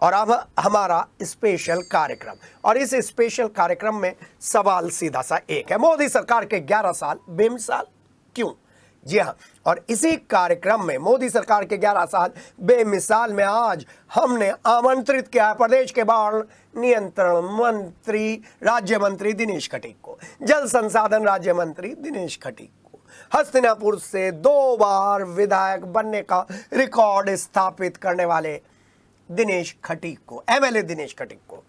और अब हमारा स्पेशल कार्यक्रम, और इस स्पेशल कार्यक्रम में सवाल सीधा सा एक है, मोदी सरकार के 11 साल बेमिसाल क्यों? जी हाँ, और इसी कार्यक्रम में मोदी सरकार के 11 साल बेमिसाल में आज हमने आमंत्रित किया प्रदेश के बाढ़ नियंत्रण मंत्री राज्य मंत्री दिनेश खटीक को, जल संसाधन राज्य मंत्री दिनेश खटीक को, हस्तिनापुर से 2 बार विधायक बनने का रिकॉर्ड स्थापित करने वाले दिनेश खटीक को, एमएलए दिनेश खटीक को।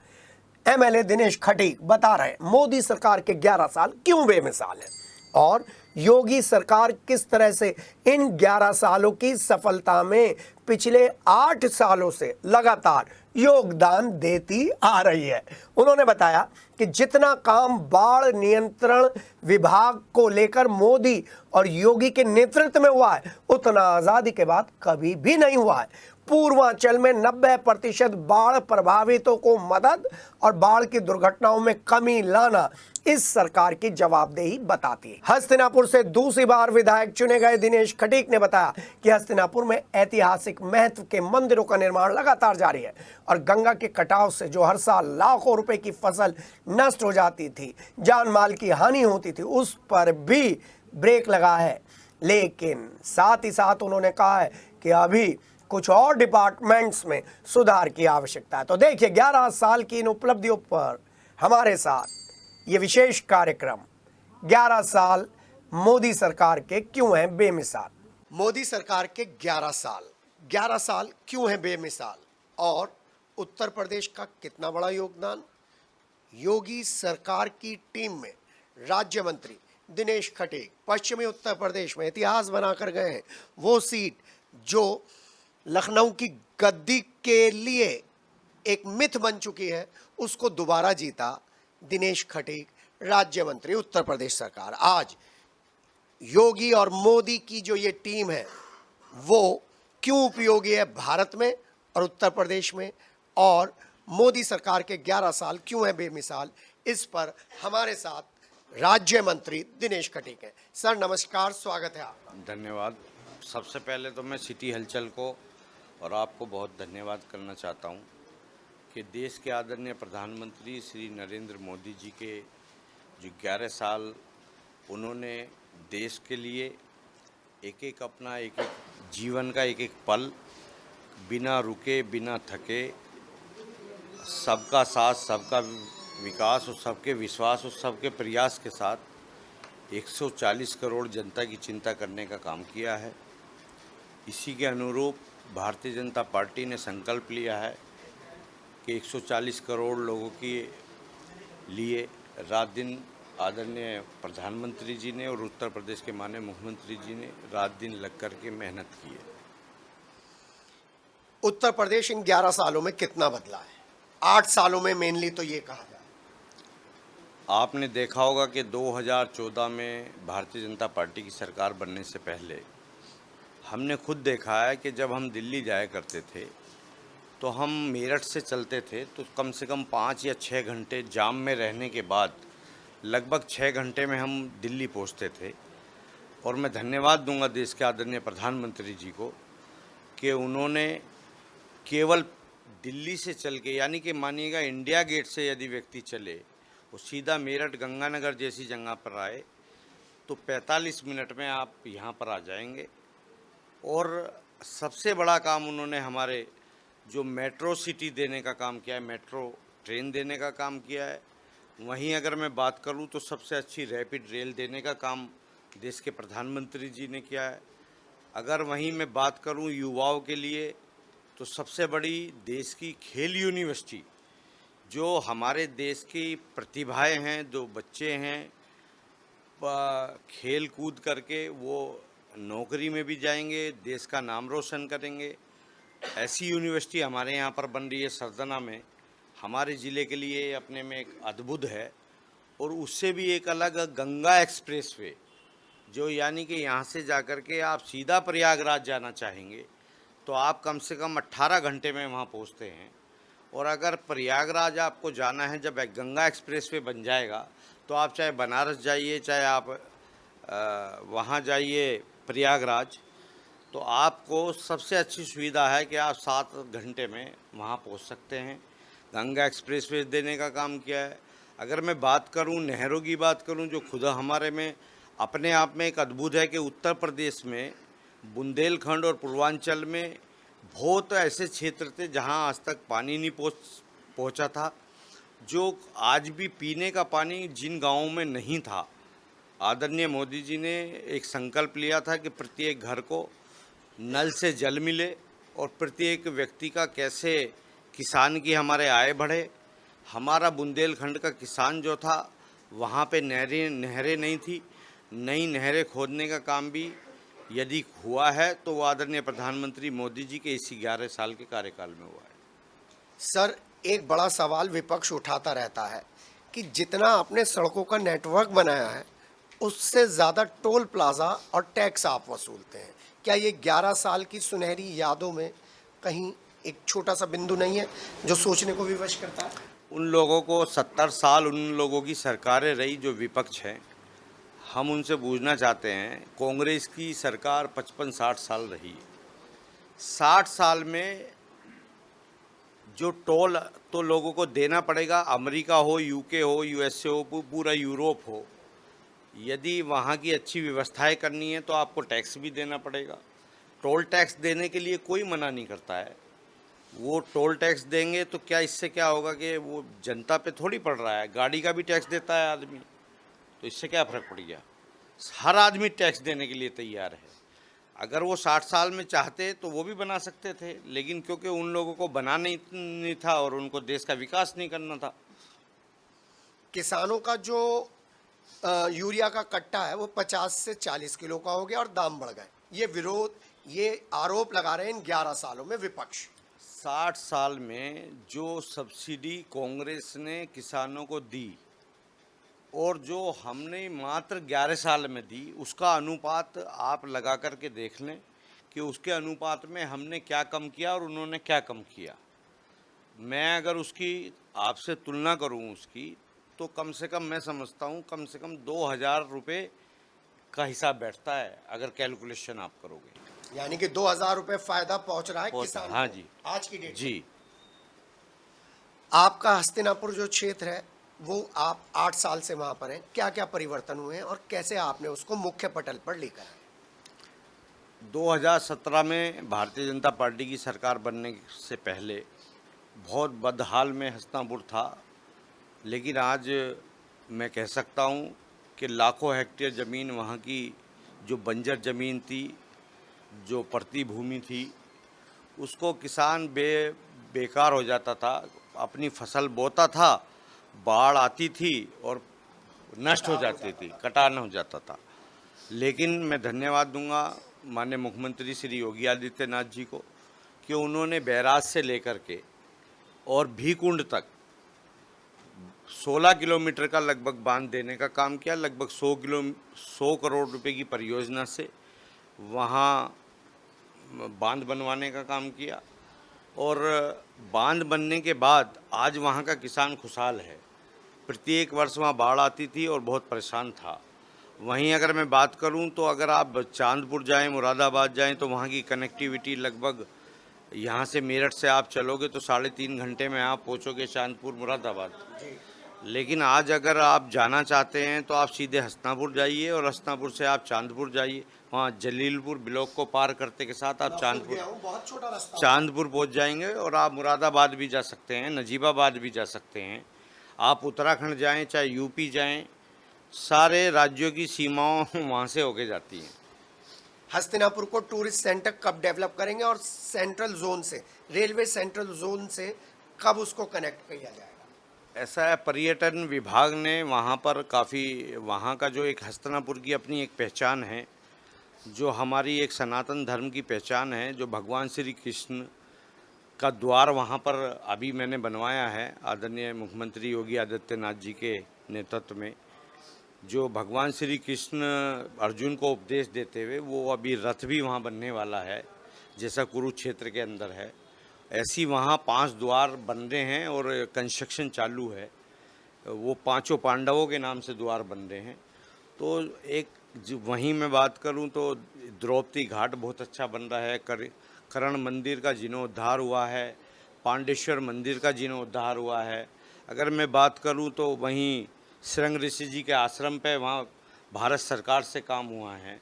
एमएलए दिनेश खटीक बता रहे मोदी सरकार के 11 साल क्यों बेमिसाल है और योगी सरकार किस तरह से इन 11 सालों की सफलता में पिछले 8 सालों से लगातार योगदान देती आ रही है। उन्होंने बताया कि जितना काम बाढ़ नियंत्रण विभाग को लेकर मोदी और योगी के नेतृत्व में हुआ है उतना आजादी के बाद कभी भी नहीं हुआ है। पूर्वांचल में 90% बाढ़ प्रभावितों को मदद और बाढ़ की दुर्घटनाओं में कमी लाना इस सरकार की जवाबदेही बताती है। हस्तिनापुर से दूसरी बार विधायक चुने गए दिनेश खटीक ने बताया कि हस्तिनापुर में ऐतिहासिक महत्व के मंदिरों का निर्माण लगातार जारी है और गंगा के कटाव से जो हर साल लाखों रुपए की फसल नष्ट हो जाती थी, जान माल की हानि होती थी, उस पर भी ब्रेक लगा है। लेकिन साथ ही साथ उन्होंने कहा है कि अभी कुछ और डिपार्टमेंट्स में सुधार की आवश्यकता है। तो देखिए 11 साल की इन उपलब्धियों पर हमारे साथ ये विशेष कार्यक्रम 11 साल मोदी सरकार के क्यों हैं बेमिसाल। मोदी सरकार के 11 साल क्यों हैं बेमिसाल और उत्तर प्रदेश का कितना बड़ा योगदान। योगी सरकार की टीम में राज्य मंत्री दिनेश खटीक पश्चिमी उत्तर प्रदेश में इतिहास बनाकर गए हैं। वो सीट जो लखनऊ की गद्दी के लिए एक मिथ बन चुकी है उसको दोबारा जीता दिनेश खटीक, राज्य मंत्री उत्तर प्रदेश सरकार। आज योगी और मोदी की जो ये टीम है वो क्यों उपयोगी है भारत में और उत्तर प्रदेश में, और मोदी सरकार के 11 साल क्यों हैं बेमिसाल, इस पर हमारे साथ राज्य मंत्री दिनेश खटीक हैं। सर नमस्कार, स्वागत है आपका। धन्यवाद। सबसे पहले तो मैं सिटी हलचल को और आपको बहुत धन्यवाद करना चाहता हूं कि देश के आदरणीय प्रधानमंत्री श्री नरेंद्र मोदी जी के जो 11 साल उन्होंने देश के लिए एक एक अपना एक एक जीवन का एक एक पल बिना रुके बिना थके सबका साथ सबका विकास और सबके विश्वास और सबके प्रयास के साथ 140 करोड़ जनता की चिंता करने का काम किया है। इसी के अनुरूप भारतीय जनता पार्टी ने संकल्प लिया है कि 140 करोड़ लोगों के लिए रात दिन आदरणीय प्रधानमंत्री जी ने और उत्तर प्रदेश के माननीय मुख्यमंत्री जी ने रात दिन लग कर के मेहनत की है। उत्तर प्रदेश इन 11 सालों में कितना बदला है? 8 सालों में मेनली तो ये कहा जाए। आपने देखा होगा कि 2014 में भारतीय जनता पार्टी की सरकार बनने से पहले हमने खुद देखा है कि जब हम दिल्ली जाया करते थे तो हम मेरठ से चलते थे तो कम से कम 5 या 6 घंटे जाम में रहने के बाद लगभग 6 घंटे में हम दिल्ली पहुंचते थे। और मैं धन्यवाद दूंगा देश के आदरणीय प्रधानमंत्री जी को कि उन्होंने केवल दिल्ली से चल के, यानी कि मानिएगा इंडिया गेट से यदि व्यक्ति चले वो सीधा मेरठ गंगानगर जैसी जगह पर आए तो 45 मिनट में आप यहाँ पर आ जाएंगे। और सबसे बड़ा काम उन्होंने हमारे जो मेट्रो सिटी देने का काम किया है, मेट्रो ट्रेन देने का काम किया है। वहीं अगर मैं बात करूं तो सबसे अच्छी रैपिड रेल देने का काम देश के प्रधानमंत्री जी ने किया है। अगर वहीं मैं बात करूं युवाओं के लिए तो सबसे बड़ी देश की खेल यूनिवर्सिटी, जो हमारे देश की प्रतिभाएं हैं, जो बच्चे हैं खेल कूद करके वो नौकरी में भी जाएंगे, देश का नाम रोशन करेंगे, ऐसी यूनिवर्सिटी हमारे यहाँ पर बन रही है सरदना में। हमारे ज़िले के लिए अपने में एक अद्भुत है। और उससे भी एक अलग गंगा एक्सप्रेसवे, जो यानी कि यहाँ से जाकर के आप सीधा प्रयागराज जाना चाहेंगे तो आप कम से कम 18 घंटे में वहाँ पहुँचते हैं। और अगर प्रयागराज आपको जाना है, जब एक गंगा एक्सप्रेसवे बन जाएगा तो आप चाहे बनारस जाइए, चाहे आप वहाँ जाइए प्रयागराज, तो आपको सबसे अच्छी सुविधा है कि आप 7 घंटे में वहाँ पहुँच सकते हैं। गंगा एक्सप्रेसवे देने का काम किया है। अगर मैं बात करूँ, नहरों की बात करूँ, जो खुद हमारे में अपने आप में एक अद्भुत है कि उत्तर प्रदेश में बुंदेलखंड और पूर्वांचल में बहुत ऐसे क्षेत्र थे जहाँ आज तक पानी नहीं पहुँचा था, जो आज भी पीने का पानी जिन गाँवों में नहीं था। आदरणीय मोदी जी ने एक संकल्प लिया था कि प्रत्येक घर को नल से जल मिले और प्रत्येक व्यक्ति का कैसे किसान की हमारे आय बढ़े। हमारा बुंदेलखंड का किसान जो था, वहाँ पे नहरें नहीं थी। नई नहरें खोदने का काम भी यदि हुआ है तो वो आदरणीय प्रधानमंत्री मोदी जी के इसी 11 साल के कार्यकाल में हुआ है। सर, एक बड़ा सवाल विपक्ष उठाता रहता है कि जितना आपने सड़कों का नेटवर्क बनाया है, उससे ज़्यादा टोल प्लाजा और टैक्स आप वसूलते हैं। क्या ये 11 साल की सुनहरी यादों में कहीं एक छोटा सा बिंदु नहीं है जो सोचने को विवश करता है? उन लोगों को 70 साल उन लोगों की सरकारें रही जो विपक्ष हैं। हम उनसे पूछना चाहते हैं, कांग्रेस की सरकार 55-60 साल रही। 60 साल में जो टोल तो लोगों को देना पड़ेगा, अमेरिका हो, यूके हो, यूएसए हो, पूरा यूरोप हो। यदि वहाँ की अच्छी व्यवस्थाएं करनी है तो आपको टैक्स भी देना पड़ेगा। टोल टैक्स देने के लिए कोई मना नहीं करता है। वो टोल टैक्स देंगे तो क्या, इससे क्या होगा कि वो जनता पे थोड़ी पड़ रहा है। गाड़ी का भी टैक्स देता है आदमी, तो इससे क्या फ़र्क पड़ गया। हर आदमी टैक्स देने के लिए तैयार है। अगर वो 60 साल में चाहते तो वो भी बना सकते थे, लेकिन क्योंकि उन लोगों को बनाना नहीं था और उनको देश का विकास नहीं करना था। किसानों का जो यूरिया का कट्टा है वो 50 से 40 किलो का हो गया और दाम बढ़ गए। ये विरोध, ये आरोप लगा रहे हैं इन 11 सालों में विपक्ष। 60 साल में जो सब्सिडी कांग्रेस ने किसानों को दी और जो हमने मात्र 11 साल में दी, उसका अनुपात आप लगा करके देख लें कि उसके अनुपात में हमने क्या कम किया और उन्होंने क्या कम किया। मैं अगर उसकी आपसे तुलना करूं उसकी, तो कम से कम मैं समझता हूं कम से कम 2000 रुपये का हिसाब बैठता है अगर कैलकुलेशन आप करोगे। यानी कि 2000 रुपये फायदा पहुंच रहा है किसान हाँ को जी, आज की डेट में। जी। आपका हस्तिनापुर जो क्षेत्र है, वो आप 8 साल से वहां पर हैं। क्या क्या परिवर्तन हुए हैं और कैसे आपने उसको मुख्य पटल पर लेकर आए? 2017 में भारतीय जनता पार्टी की सरकार बनने से पहले बहुत बदहाल में हस्तिनापुर था, लेकिन आज मैं कह सकता हूँ कि लाखों हेक्टेयर ज़मीन वहाँ की जो बंजर ज़मीन थी, जो पड़ती भूमि थी, उसको किसान बेकार हो जाता था। अपनी फसल बोता था, बाढ़ आती थी और नष्ट हो जाती थी, कटान हो जाता था। लेकिन मैं धन्यवाद दूंगा माननीय मुख्यमंत्री श्री योगी आदित्यनाथ जी को कि उन्होंने बैराज से लेकर के और भीकुंड तक 16 किलोमीटर का लगभग बांध देने का काम किया। लगभग 100 करोड़ रुपए की परियोजना से वहाँ बांध बनवाने का काम किया और बांध बनने के बाद आज वहाँ का किसान खुशहाल है। प्रत्येक वर्ष वहाँ बाढ़ आती थी और बहुत परेशान था। वहीं अगर मैं बात करूं तो अगर आप चांदपुर जाएं, मुरादाबाद जाएं, तो वहाँ की कनेक्टिविटी लगभग यहाँ से मेरठ से आप चलोगे तो 3.5 घंटे में आप पहुँचोगे चांदपुर मुरादाबाद। लेकिन आज अगर आप जाना चाहते हैं तो आप सीधे हस्तिनापुर जाइए और हस्तिनापुर से आप चांदपुर जाइए। वहाँ जलीलपुर ब्लॉक को पार करते के साथ आप बहुत छोटा रास्ता चांदपुर पहुँच जाएंगे और आप मुरादाबाद भी जा सकते हैं, नजीबाबाद भी जा सकते हैं। आप उत्तराखंड जाएं, चाहे यूपी जाएं, सारे राज्यों की सीमाओं वहाँ से होके जाती हैं। हस्तिनापुर को टूरिस्ट सेंटर कब डेवलप करेंगे और सेंट्रल जोन से, रेलवे सेंट्रल जोन से कब उसको कनेक्ट किया जाएगा? ऐसा है, पर्यटन विभाग ने वहाँ पर काफ़ी, वहाँ का जो एक हस्तिनापुर की अपनी एक पहचान है, जो हमारी एक सनातन धर्म की पहचान है, जो भगवान श्री कृष्ण का द्वार वहाँ पर अभी मैंने बनवाया है आदरणीय मुख्यमंत्री योगी आदित्यनाथ जी के नेतृत्व में। जो भगवान श्री कृष्ण अर्जुन को उपदेश देते हुए, वो अभी रथ भी वहाँ बनने वाला है, जैसा कुरुक्षेत्र के अंदर है। ऐसी वहाँ 5 द्वार बन रहे हैं और कंस्ट्रक्शन चालू है। वो 5 पांडवों के नाम से द्वार बन रहे हैं। तो एक वहीं मैं बात करूं तो द्रौपदी घाट बहुत अच्छा बन रहा है, कर्ण मंदिर का जीर्णोद्धार हुआ है, पांडेश्वर मंदिर का जीर्णोद्धार हुआ है। अगर मैं बात करूं तो वहीं श्रृंग ऋषि जी के आश्रम पे वहाँ भारत सरकार से काम हुआ है।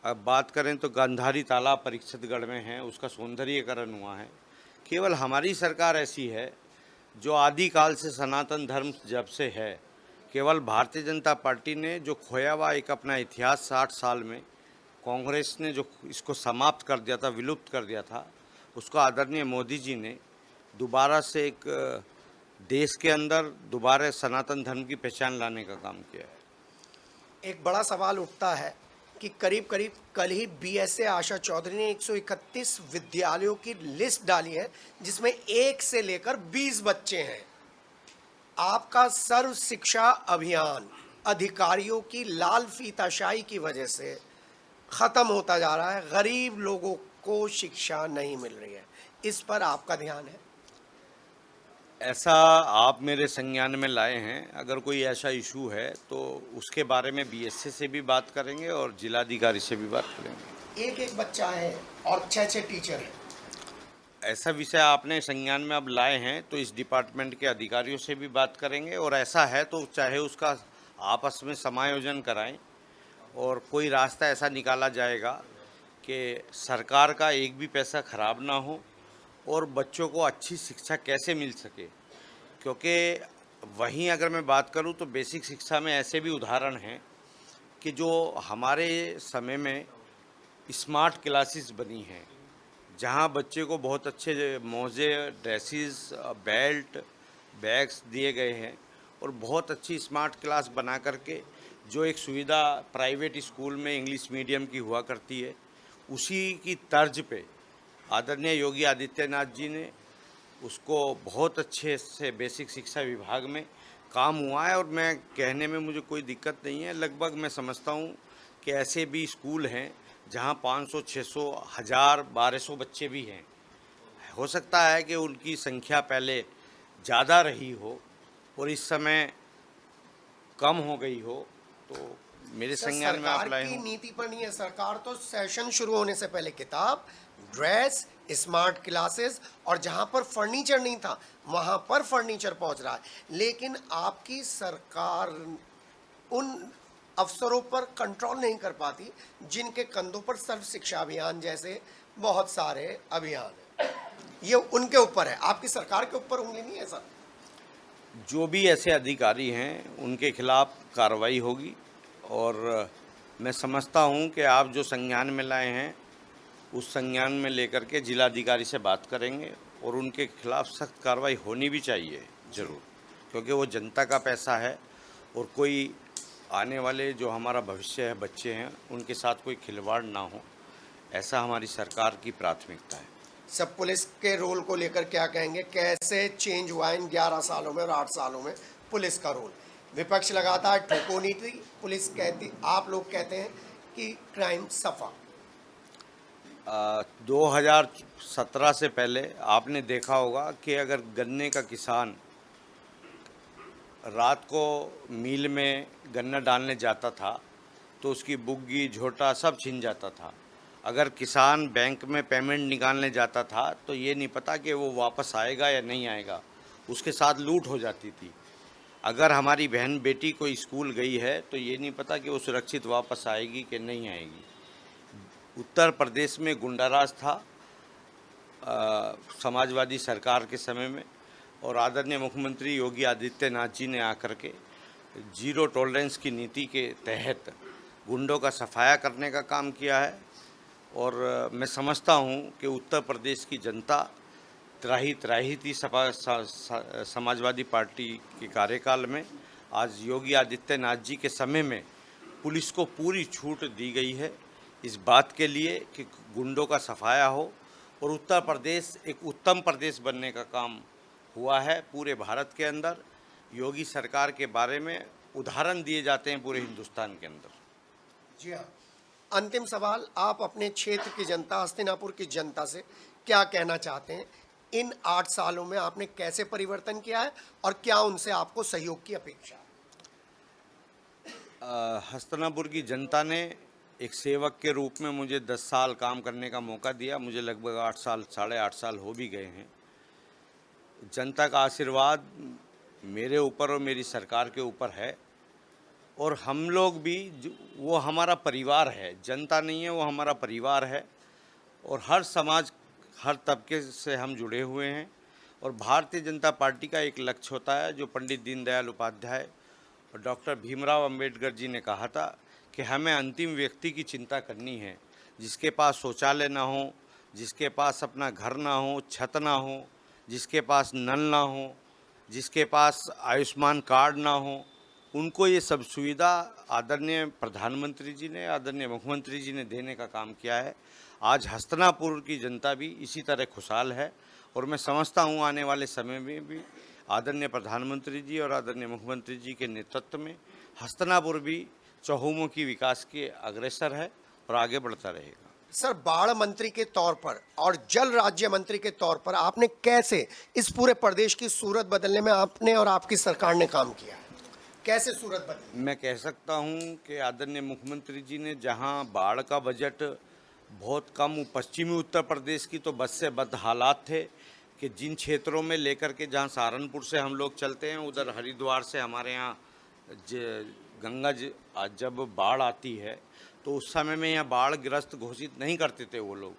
अब बात करें तो गांधारी तालाब परीक्षितगढ़ में है, उसका सौंदर्यीकरण हुआ है। केवल हमारी सरकार ऐसी है जो आदिकाल से सनातन धर्म जब से है, केवल भारतीय जनता पार्टी ने जो खोया हुआ एक अपना इतिहास 60 साल में कांग्रेस ने जो इसको समाप्त कर दिया था, विलुप्त कर दिया था, उसको आदरणीय मोदी जी ने दोबारा से एक देश के अंदर दोबारा सनातन धर्म की पहचान लाने का काम किया है। एक बड़ा सवाल उठता है कि करीब करीब कल ही बीएसए आशा चौधरी ने 131 विद्यालयों की लिस्ट डाली है जिसमें 1 से लेकर 20 बच्चे हैं। आपका सर्व शिक्षा अभियान अधिकारियों की लाल फीताशाही की वजह से खत्म होता जा रहा है, गरीब लोगों को शिक्षा नहीं मिल रही है, इस पर आपका ध्यान है? ऐसा आप मेरे संज्ञान में लाए हैं। अगर कोई ऐसा इशू है तो उसके बारे में बीएसए से भी बात करेंगे और जिलाधिकारी से भी बात करेंगे। एक एक बच्चा है और 6-6 टीचर हैं। ऐसा विषय आपने संज्ञान में अब लाए हैं तो इस डिपार्टमेंट के अधिकारियों से भी बात करेंगे, और ऐसा है तो चाहे उसका आपस में समायोजन कराएं और कोई रास्ता ऐसा निकाला जाएगा कि सरकार का एक भी पैसा खराब ना हो और बच्चों को अच्छी शिक्षा कैसे मिल सके। क्योंकि वहीं अगर मैं बात करूं तो बेसिक शिक्षा में ऐसे भी उदाहरण हैं कि जो हमारे समय में स्मार्ट क्लासेस बनी हैं, जहां बच्चे को बहुत अच्छे मोजे, ड्रेसेस, बेल्ट, बैग्स दिए गए हैं और बहुत अच्छी स्मार्ट क्लास बना करके जो एक सुविधा प्राइवेट स्कूल में इंग्लिश मीडियम की हुआ करती है, उसी की तर्ज पे आदरणीय योगी आदित्यनाथ जी ने उसको बहुत अच्छे से बेसिक शिक्षा विभाग में काम हुआ है। और मैं कहने में मुझे कोई दिक्कत नहीं है, लगभग मैं समझता हूँ कि ऐसे भी स्कूल हैं जहाँ 500, 600, 1000, 1200 बच्चे भी हैं। हो सकता है कि उनकी संख्या पहले ज़्यादा रही हो और इस समय कम हो गई हो, तो मेरे संज्ञान में आप लाए सरकार की हों। नीति पर नहीं है। सरकार तो सेशन शुरू होने से पहले किताब, ड्रेस, स्मार्ट क्लासेस और जहां पर फर्नीचर नहीं था वहां पर फर्नीचर पहुंच रहा है। लेकिन आपकी सरकार उन अफसरों पर कंट्रोल नहीं कर पाती जिनके कंधों पर सर्व शिक्षा अभियान जैसे बहुत सारे अभियान हैं। ये उनके ऊपर है, आपकी सरकार के ऊपर उंगली नहीं है सर। जो भी ऐसे अधिकारी हैं उनके खिलाफ कार्रवाई होगी और मैं समझता हूं कि आप जो संज्ञान में लाए हैं उस संज्ञान में लेकर के जिलाधिकारी से बात करेंगे और उनके खिलाफ सख्त कार्रवाई होनी भी चाहिए ज़रूर, क्योंकि वो जनता का पैसा है और कोई आने वाले जो हमारा भविष्य है, बच्चे हैं, उनके साथ कोई खिलवाड़ ना हो, ऐसा हमारी सरकार की प्राथमिकता है। सब पुलिस के रोल को लेकर क्या कहेंगे? कैसे चेंज हुआ इन 11 सालों में और 8 सालों में पुलिस का रोल? विपक्ष लगातार ठोको नीति, पुलिस कहती, आप लोग कहते हैं कि क्राइम सफा। 2017 से पहले आपने देखा होगा कि अगर गन्ने का किसान रात को मिल में गन्ना डालने जाता था तो उसकी बुग्गी, झोटा सब छिन जाता था। अगर किसान बैंक में पेमेंट निकालने जाता था तो ये नहीं पता कि वो वापस आएगा या नहीं आएगा, उसके साथ लूट हो जाती थी। अगर हमारी बहन बेटी कोई स्कूल गई है तो ये नहीं पता कि वो सुरक्षित वापस आएगी कि नहीं आएगी। उत्तर प्रदेश में गुंडाराज था समाजवादी सरकार के समय में, और आदरणीय मुख्यमंत्री योगी आदित्यनाथ जी ने आकर के जीरो टॉलरेंस की नीति के तहत गुंडों का सफाया करने का काम किया है। और मैं समझता हूं कि उत्तर प्रदेश की जनता त्राही थी समाजवादी पार्टी के कार्यकाल में। आज योगी आदित्यनाथ जी के समय में पुलिस को पूरी छूट दी गई है इस बात के लिए कि गुंडों का सफाया हो और उत्तर प्रदेश एक उत्तम प्रदेश बनने का काम हुआ है। पूरे भारत के अंदर योगी सरकार के बारे में उदाहरण दिए जाते हैं पूरे हिंदुस्तान के अंदर। जी हाँ, अंतिम सवाल, आप अपने क्षेत्र की जनता, हस्तिनापुर की जनता से क्या कहना चाहते हैं? इन 8 सालों में आपने कैसे परिवर्तन किया है और क्या उनसे आपको सहयोग की अपेक्षा है? हस्तिनापुर की जनता ने एक सेवक के रूप में मुझे 10 साल काम करने का मौका दिया। मुझे लगभग 8 साल, साढ़े 8 साल हो भी गए हैं। जनता का आशीर्वाद मेरे ऊपर और मेरी सरकार के ऊपर है, और हम लोग भी वो हमारा परिवार है। जनता नहीं है, वो हमारा परिवार है, और हर समाज, हर तबके से हम जुड़े हुए हैं। और भारतीय जनता पार्टी का एक लक्ष्य होता है, जो पंडित दीनदयाल उपाध्याय और डॉक्टर भीमराव अंबेडकर जी ने कहा था कि हमें अंतिम व्यक्ति की चिंता करनी है, जिसके पास शौचालय ना हो, जिसके पास अपना घर ना हो, छत ना हो, जिसके पास नल ना हो, जिसके पास आयुष्मान कार्ड ना हो, उनको ये सब सुविधा आदरणीय प्रधानमंत्री जी ने, आदरणीय मुख्यमंत्री जी ने देने का काम किया है। आज हस्तिनापुर की जनता भी इसी तरह खुशहाल है, और मैं समझता हूँ आने वाले समय में भी आदरणीय प्रधानमंत्री जी और आदरणीय मुख्यमंत्री जी के नेतृत्व में हस्तिनापुर भी चहुमुखी विकास के अग्रसर है और आगे बढ़ता रहेगा। सर, बाढ़ मंत्री के तौर पर और जल राज्य मंत्री के तौर पर आपने कैसे इस पूरे प्रदेश की सूरत बदलने में आपने और आपकी सरकार ने काम किया है? कैसे सूरत बदली? मैं कह सकता हूं कि आदरणीय मुख्यमंत्री जी ने जहां बाढ़ का बजट बहुत कम, पश्चिमी उत्तर प्रदेश की तो बद से बद हालात थे, कि जिन क्षेत्रों में लेकर के, जहां सहारनपुर से हम लोग चलते हैं, उधर हरिद्वार से हमारे यहाँ गंगा जब बाढ़ आती है तो उस समय में यहाँ बाढ़ ग्रस्त घोषित नहीं करते थे वो लोग,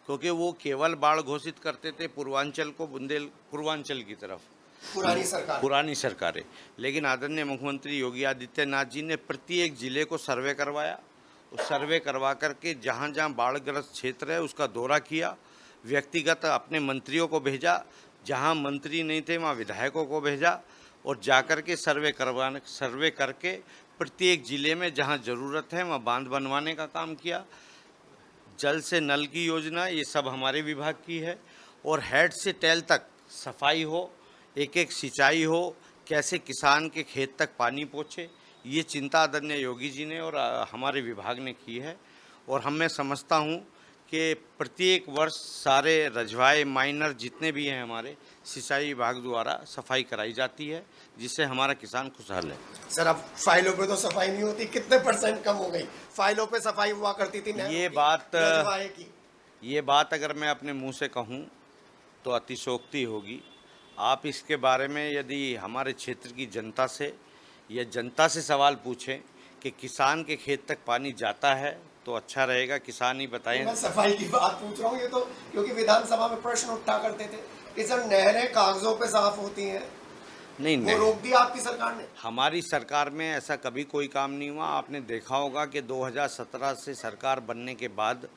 क्योंकि वो केवल बाढ़ घोषित करते थे पूर्वांचल को, पूर्वांचल की तरफ, पुरानी सरकारें। लेकिन आदरणीय मुख्यमंत्री योगी आदित्यनाथ जी ने प्रत्येक जिले को सर्वे करवाया। उस सर्वे करवा करके जहाँ जहाँ बाढ़ग्रस्त क्षेत्र है उसका दौरा किया, व्यक्तिगत अपने मंत्रियों को भेजा, जहाँ मंत्री नहीं थे वहाँ विधायकों को भेजा, और जाकर के सर्वे करके प्रत्येक जिले में जहाँ ज़रूरत है वहाँ बांध बनवाने का काम किया। जल से नल की योजना ये सब हमारे विभाग की है, और हेड से टेल तक सफाई हो, एक एक सिंचाई हो, कैसे किसान के खेत तक पानी पहुँचे, ये चिंता आदरणीय योगी जी ने और हमारे विभाग ने की है। और मैं समझता हूँ कि प्रत्येक वर्ष सारे रजवाए माइनर जितने भी हैं हमारे सिंचाई विभाग द्वारा सफाई कराई जाती है, जिससे हमारा किसान खुशहाल है। सर, अब फाइलों पे तो सफाई नहीं होती, कितने % कम हो गई? फाइलों पे सफाई हुआ करती थी ये बात अगर मैं अपने मुंह से कहूं तो अतिशयोक्ति होगी। आप इसके बारे में यदि हमारे क्षेत्र की जनता से या जनता से सवाल पूछें कि किसान के खेत तक पानी जाता है तो अच्छा रहेगा। किसान ही बताएं। मैं सफाई की बात पूछ रहा हूँ, ये तो क्योंकि विधानसभा में प्रश्न उठा करते थे कि सर नहरें कागजों पे साफ होती हैं, नहीं, वो रोक दिया आपकी सरकार ने। हमारी सरकार में ऐसा कभी कोई काम नहीं हुआ। आपने देखा होगा कि 2017 से सरकार बनने के बाद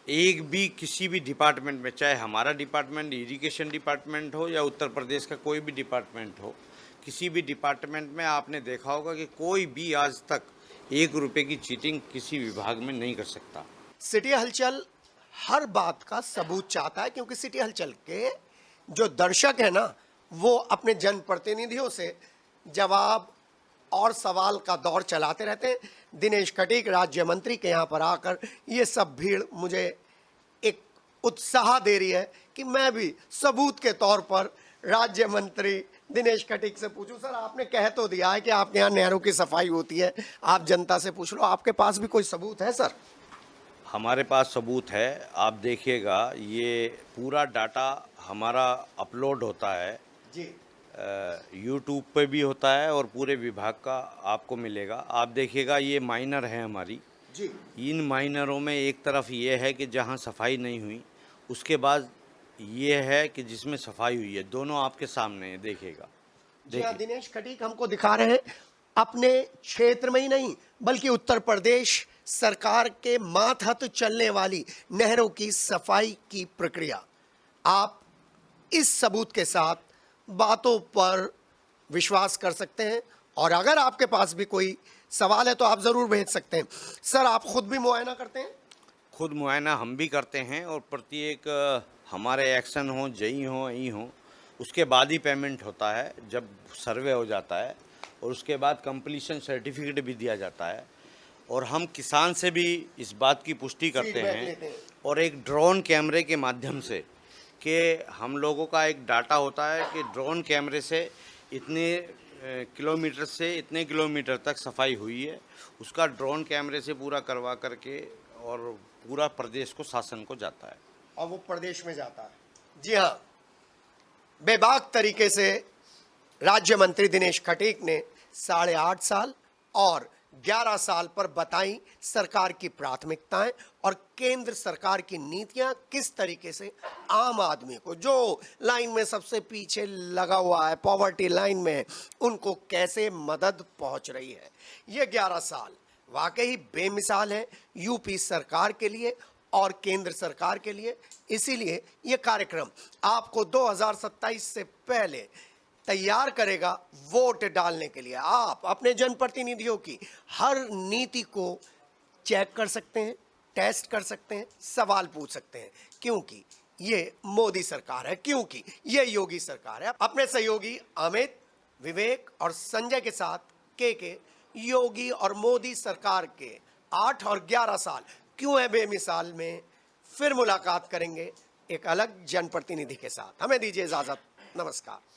एक भी किसी भी डिपार्टमेंट में, चाहे हमारा डिपार्टमेंट इरिगेशन डिपार्टमेंट हो या उत्तर प्रदेश का कोई भी डिपार्टमेंट हो, किसी भी डिपार्टमेंट में आपने देखा होगा कि कोई भी आज तक 1 रुपये की चीटिंग किसी विभाग में नहीं कर सकता। सिटी हलचल हर बात का सबूत चाहता है, क्योंकि सिटी हलचल के जो दर्शक है ना, वो अपने जनप्रतिनिधियों से जवाब और सवाल का दौर चलाते रहते हैं। दिनेश खटीक राज्य मंत्री के यहाँ पर आकर ये सब भीड़ मुझे एक उत्साह दे रही है कि मैं भी सबूत के तौर पर राज्य मंत्री दिनेश खटीक से पूछूं। सर, आपने कह तो दिया है कि आपके यहाँ नहरों की सफाई होती है, आप जनता से पूछ लो, आपके पास भी कोई सबूत है? सर, हमारे पास सबूत है। आप देखिएगा, ये पूरा डाटा हमारा अपलोड होता है जी, यूट्यूब पे भी होता है और पूरे विभाग का आपको मिलेगा। आप देखिएगा, ये माइनर है हमारी जी। इन माइनरों में एक तरफ ये है कि जहाँ सफाई नहीं हुई, उसके बाद ये है कि जिसमें सफाई हुई है। दोनों आपके सामने है, देखिएगा। जी हाँ, दिनेश खटीक हमको दिखा रहे हैं अपने क्षेत्र में ही नहीं बल्कि उत्तर प्रदेश सरकार के मातहत चलने वाली नहरों की सफाई की प्रक्रिया। आप इस सबूत के साथ बातों पर विश्वास कर सकते हैं, और अगर आपके पास भी कोई सवाल है तो आप ज़रूर भेज सकते हैं। सर, आप खुद भी मुआयना करते हैं? खुद मुआयना हम भी करते हैं, और प्रत्येक हमारे एक्शन हो, जई हो, ई हो, उसके बाद ही पेमेंट होता है। जब सर्वे हो जाता है और उसके बाद कंप्लीशन सर्टिफिकेट भी दिया जाता है, और हम किसान से भी इस बात की पुष्टि करते हैं, और एक ड्रोन कैमरे के माध्यम से, कि हम लोगों का एक डाटा होता है कि ड्रोन कैमरे से इतने किलोमीटर से इतने किलोमीटर तक सफाई हुई है, उसका ड्रोन कैमरे से पूरा करवा करके और पूरा प्रदेश को शासन को जाता है। और वो प्रदेश में जाता है। जी हाँ, बेबाक तरीके से राज्य मंत्री दिनेश खटीक ने 8.5 साल और 11 साल पर बताई सरकार की प्राथमिकताएं और केंद्र सरकार की नीतियां किस तरीके से आम आदमी को, जो लाइन में सबसे पीछे लगा हुआ है, पॉवर्टी लाइन में है, उनको कैसे मदद पहुंच रही है। ये 11 साल वाकई बेमिसाल है यूपी सरकार के लिए और केंद्र सरकार के लिए। इसीलिए ये कार्यक्रम आपको 2027 से पहले तैयार करेगा वोट डालने के लिए। आप अपने जनप्रतिनिधियों की हर नीति को चेक कर सकते हैं, टेस्ट कर सकते हैं, सवाल पूछ सकते हैं, क्योंकि ये मोदी सरकार है, क्योंकि ये योगी सरकार है। अपने सहयोगी अमित, विवेक और संजय के साथ के योगी और मोदी सरकार के 8 और 11 साल क्यों है बेमिसाल में फिर मुलाकात करेंगे एक अलग जनप्रतिनिधि के साथ। हमें दीजिए इजाजत, नमस्कार।